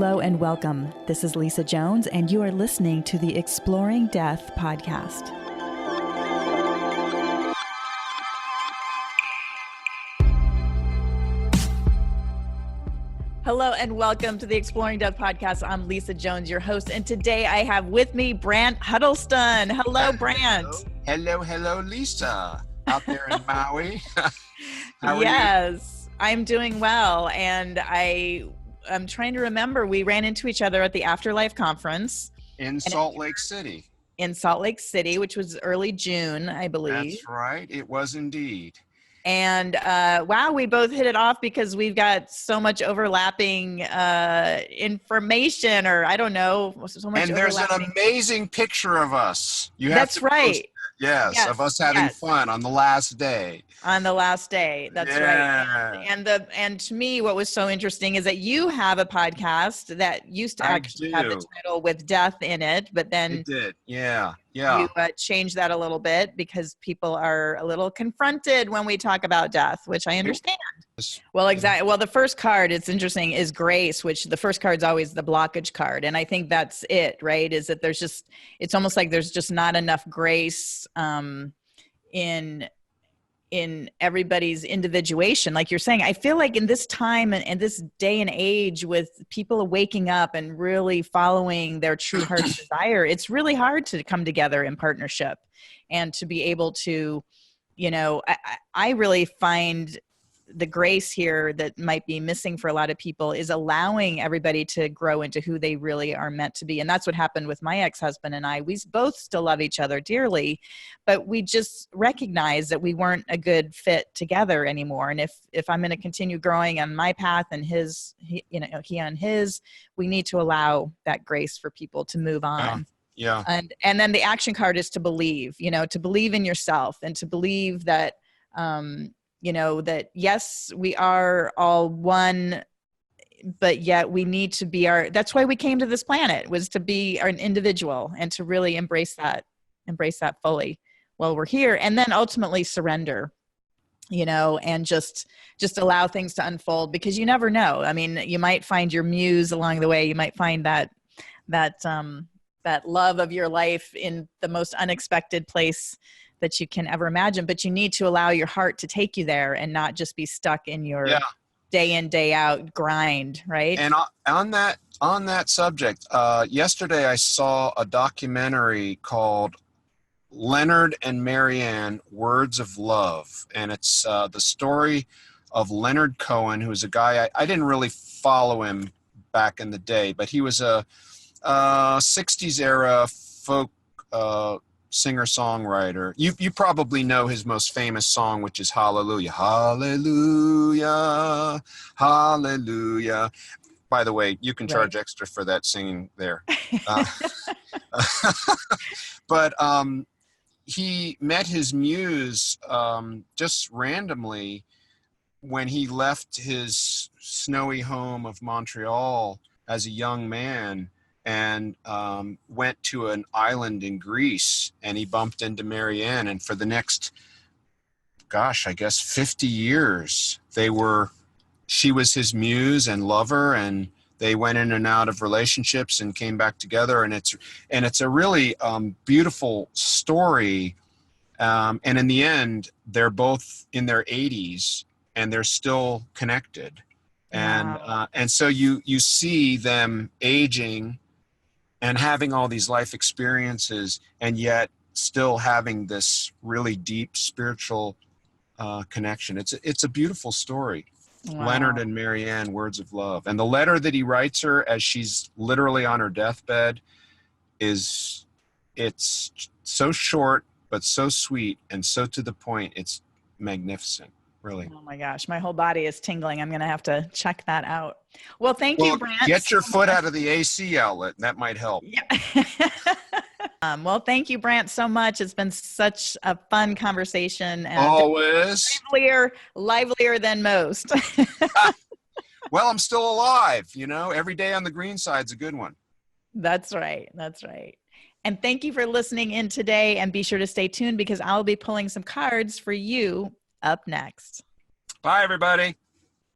Hello and welcome. This is Lisa Jones, and you are listening to the Exploring Death podcast. Hello and welcome to the Exploring Death podcast. I'm Lisa Jones, your host, and today I have with me Brant Huddleston. Hello, Brant. Hello, Lisa, out there in Maui. How are you? Yes, I'm doing well, and I'm trying to remember, we ran into each other at the Afterlife conference. In Salt Lake City. In Salt Lake City, which was early June, I believe. That's right. It was indeed. And wow, we both hit it off because we've got so much overlapping information, or I don't know, so much. And there's an amazing picture of us. That's right. Yes, of us having fun on the last day. On the last day, that's right. And to me, what was so interesting is that you have a podcast that used to actually have the title with death in it, but then it did. Yeah. You changed that a little bit because people are a little confronted when we talk about death, which I understand. Well, exactly. Well, the first card, it's interesting, is grace, which the first card is always the blockage card. And I think that's it, right? Is that it's almost like there's just not enough grace in everybody's individuation. Like you're saying, I feel like in this time and this day and age with people waking up and really following their true heart's desire, it's really hard to come together in partnership and to be able to, I really find the grace here that might be missing for a lot of people is allowing everybody to grow into who they really are meant to be. And that's what happened with my ex-husband and I. We both still love each other dearly, but we just recognized that we weren't a good fit together anymore. And if I'm going to continue growing on my path and he on his, we need to allow that grace for people to move on. Yeah. And then the action card is to believe in yourself and to believe that, that yes, we are all one, but yet we need to be that's why we came to this planet, was to be an individual and to really embrace that fully while we're here. And then ultimately surrender, and just allow things to unfold, because you never know. I mean, you might find your muse along the way. You might find that love of your life in the most unexpected place that you can ever imagine, but you need to allow your heart to take you there and not just be stuck in your day in, day out grind, right? And on that subject, yesterday I saw a documentary called Leonard and Marianne, Words of Love. And it's the story of Leonard Cohen, who's a guy, I didn't really follow him back in the day, but he was a 60s era folk singer-songwriter. You probably know his most famous song, which is Hallelujah. Hallelujah, hallelujah. By the way, you can charge extra for that singing there. But he met his muse just randomly when he left his snowy home of Montreal as a young man, and went to an island in Greece, and he bumped into Marianne. And for the next, 50 years, she was his muse and lover, and they went in and out of relationships and came back together. And it's a really beautiful story. And in the end, they're both in their 80s and they're still connected. And, wow. And so you see them aging and having all these life experiences, and yet still having this really deep spiritual connection. It's a beautiful story. Wow. Leonard and Marianne, Words of Love. And the letter that he writes her as she's literally on her deathbed it's so short, but so sweet and so to the point. It's magnificent. Really. Oh my gosh, my whole body is tingling. I'm going to have to check that out. Well, thank you, Brant. Get your foot out of the AC outlet. That might help. Yeah. Well, thank you, Brant, so much. It's been such a fun conversation. And always. Livelier than most. Well, I'm still alive. Every day on the green side's a good one. That's right. That's right. And thank you for listening in today. And be sure to stay tuned, because I'll be pulling some cards for you up next. Bye, everybody.